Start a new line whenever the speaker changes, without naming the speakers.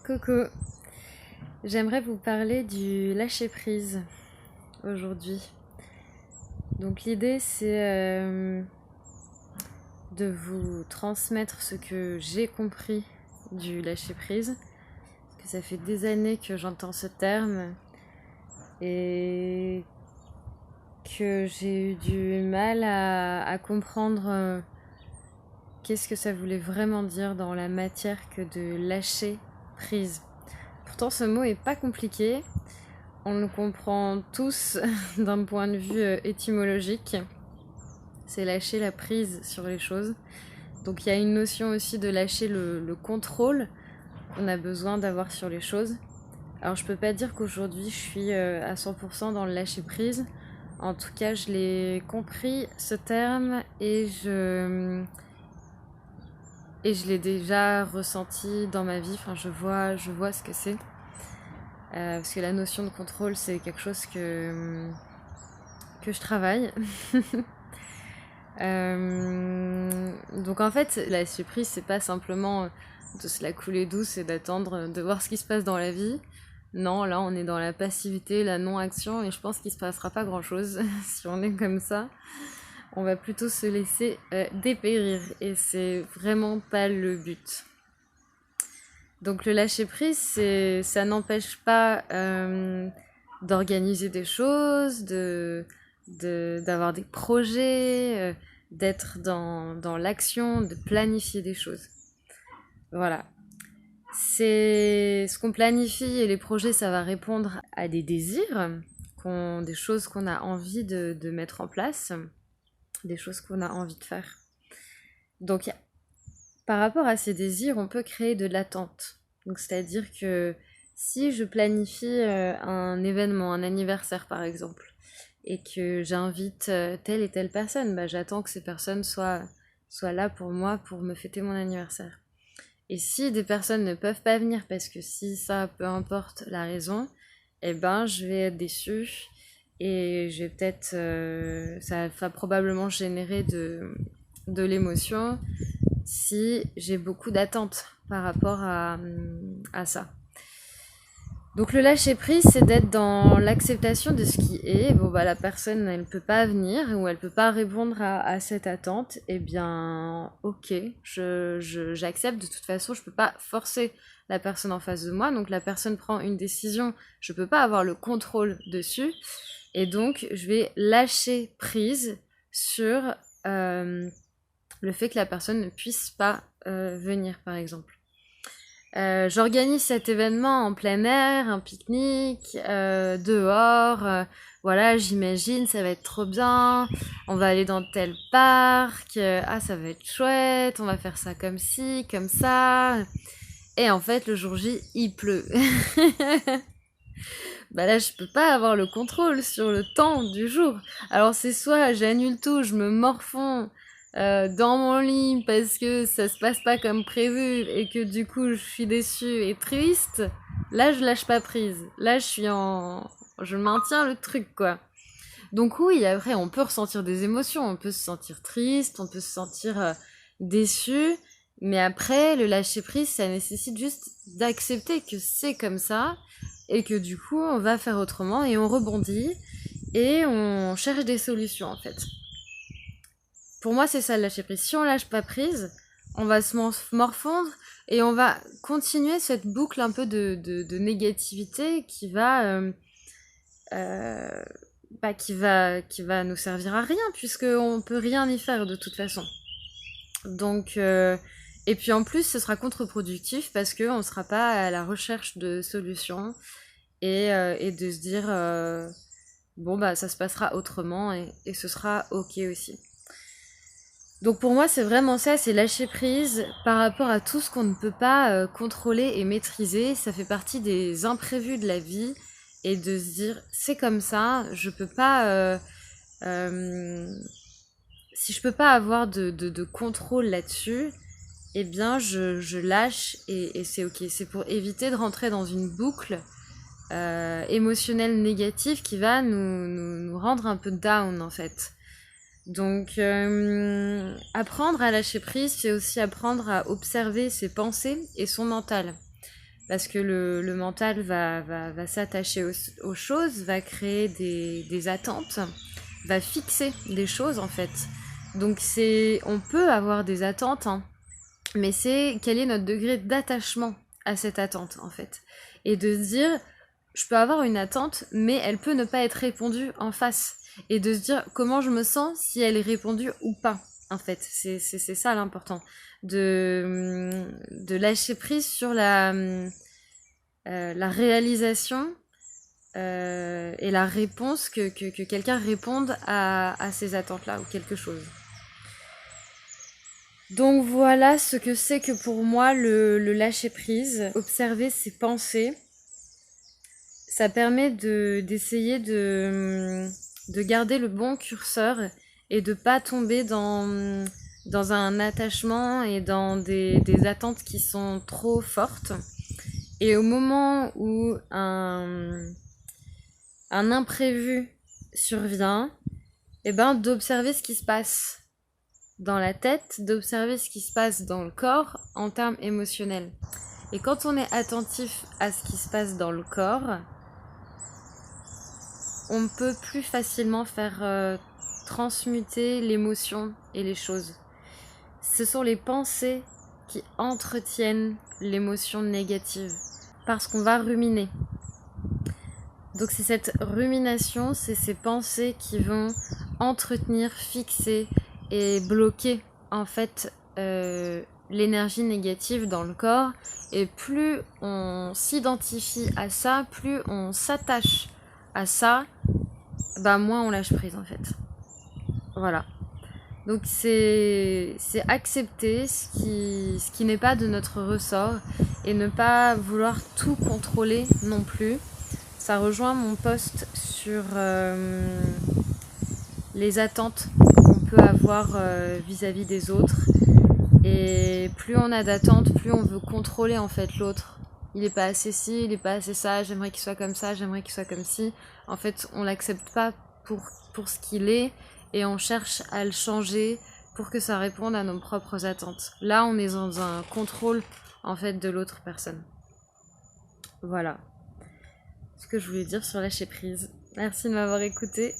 Coucou, j'aimerais vous parler du lâcher-prise aujourd'hui. Donc l'idée c'est de vous transmettre ce que j'ai compris du lâcher-prise. Parce que ça fait des années que j'entends ce terme et que j'ai eu du mal à comprendre qu'est-ce que ça voulait vraiment dire dans la matière que de lâcher prise. Pourtant, ce mot est pas compliqué. On le comprend tous d'un point de vue étymologique. C'est lâcher la prise sur les choses. Donc il y a une notion aussi de lâcher le contrôle qu'on a besoin d'avoir sur les choses. Alors je peux pas dire qu'aujourd'hui je suis à 100% dans le lâcher prise. En tout cas, je l'ai compris ce terme et je l'ai déjà ressenti dans ma vie. Enfin, je vois ce que c'est. Parce que la notion de contrôle, c'est quelque chose que je travaille. Donc en fait, lâcher prise, c'est pas simplement de se la couler douce et d'attendre de voir ce qui se passe dans la vie. Non, là, on est dans la passivité, la non-action, et je pense qu'il se passera pas grand-chose si on est comme ça. On va plutôt se laisser dépérir, et c'est vraiment pas le but. Donc le lâcher-prise, ça n'empêche pas d'organiser des choses, d'avoir des projets, d'être dans l'action, de planifier des choses. Voilà. C'est ce qu'on planifie et les projets, ça va répondre à des désirs, des choses qu'on a envie de mettre en place, des choses qu'on a envie de faire. Donc par rapport à ces désirs, on peut créer de l'attente. Donc c'est-à-dire que si je planifie un événement, un anniversaire par exemple, et que j'invite telle et telle personne, j'attends que ces personnes soient là pour moi pour me fêter mon anniversaire. Et si des personnes ne peuvent pas venir parce que si ça, peu importe la raison, je vais être déçue et je vais peut-être, ça va probablement générer de l'émotion si j'ai beaucoup d'attentes par rapport à ça. Donc le lâcher prise, c'est d'être dans l'acceptation de ce qui est. La personne, elle peut pas venir ou elle peut pas répondre à cette attente. Ok, j'accepte. De toute façon, je peux pas forcer la personne en face de moi. Donc la personne prend une décision, je peux pas avoir le contrôle dessus. Et donc, je vais lâcher prise sur le fait que la personne ne puisse pas venir, par exemple. J'organise cet événement en plein air, un pique-nique, dehors, voilà, j'imagine, ça va être trop bien, on va aller dans tel parc, ça va être chouette, on va faire ça comme ci, comme ça, et en fait, le jour J, il pleut. Là, je peux pas avoir le contrôle sur le temps du jour. Alors c'est soit j'annule tout, je me morfonds dans mon lit parce que ça se passe pas comme prévu et que du coup je suis déçue et triste. Là, je lâche pas prise. Là, je maintiens le truc, quoi. Donc oui, après, on peut ressentir des émotions. On peut se sentir triste, on peut se sentir déçu. Mais après, le lâcher prise, ça nécessite juste d'accepter que c'est comme ça et que du coup, on va faire autrement et on rebondit et on cherche des solutions, en fait. Pour moi, c'est ça le lâcher prise. Si on lâche pas prise, on va se morfondre et on va continuer cette boucle un peu de négativité qui va nous servir à rien puisqu'on peut rien y faire de toute façon. Donc, et puis en plus, ce sera contre-productif parce qu'on ne sera pas à la recherche de solutions et de se dire ça se passera autrement et ce sera ok aussi. Donc pour moi, c'est vraiment ça, c'est lâcher prise par rapport à tout ce qu'on ne peut pas contrôler et maîtriser. Ça fait partie des imprévus de la vie et de se dire, c'est comme ça, je peux pas... si je peux pas avoir de contrôle là-dessus, je lâche et c'est ok. C'est pour éviter de rentrer dans une boucle émotionnelle négative qui va nous rendre un peu down en fait. Donc, apprendre à lâcher prise, c'est aussi apprendre à observer ses pensées et son mental. parce que le mental va s'attacher aux choses, va créer des attentes, va fixer des choses en fait. Donc on peut avoir des attentes, hein, mais c'est quel est notre degré d'attachement à cette attente en fait. Et de se dire, je peux avoir une attente, mais elle peut ne pas être répondue en face. Et de se dire comment je me sens si elle est répondue ou pas, en fait. C'est ça l'important. De lâcher prise sur la réalisation et la réponse que quelqu'un réponde à ces attentes-là ou quelque chose. Donc voilà ce que c'est que pour moi le lâcher prise. Observer ses pensées, ça permet d'essayer de garder le bon curseur et de pas tomber dans un attachement et dans des attentes qui sont trop fortes. Et au moment où un imprévu survient, et ben d'observer ce qui se passe dans la tête, d'observer ce qui se passe dans le corps en termes émotionnels. Et quand on est attentif à ce qui se passe dans le corps, on peut plus facilement faire transmuter l'émotion et les choses. Ce sont les pensées qui entretiennent l'émotion négative, parce qu'on va ruminer. Donc c'est cette rumination, c'est ces pensées qui vont entretenir, fixer et bloquer en fait l'énergie négative dans le corps. Et plus on s'identifie à ça, plus on s'attache à ça, bah moins on lâche prise en fait. Voilà. Donc c'est accepter ce qui n'est pas de notre ressort et ne pas vouloir tout contrôler non plus. Ça rejoint mon post sur les attentes qu'on peut avoir vis-à-vis des autres. Et plus on a d'attentes, plus on veut contrôler en fait l'autre. Il est pas assez ci, il est pas assez ça, j'aimerais qu'il soit comme ça, j'aimerais qu'il soit comme ci. En fait, on l'accepte pas pour ce qu'il est et on cherche à le changer pour que ça réponde à nos propres attentes. Là, on est dans un contrôle en fait de l'autre personne. Voilà ce que je voulais dire sur lâcher prise. Merci de m'avoir écouté.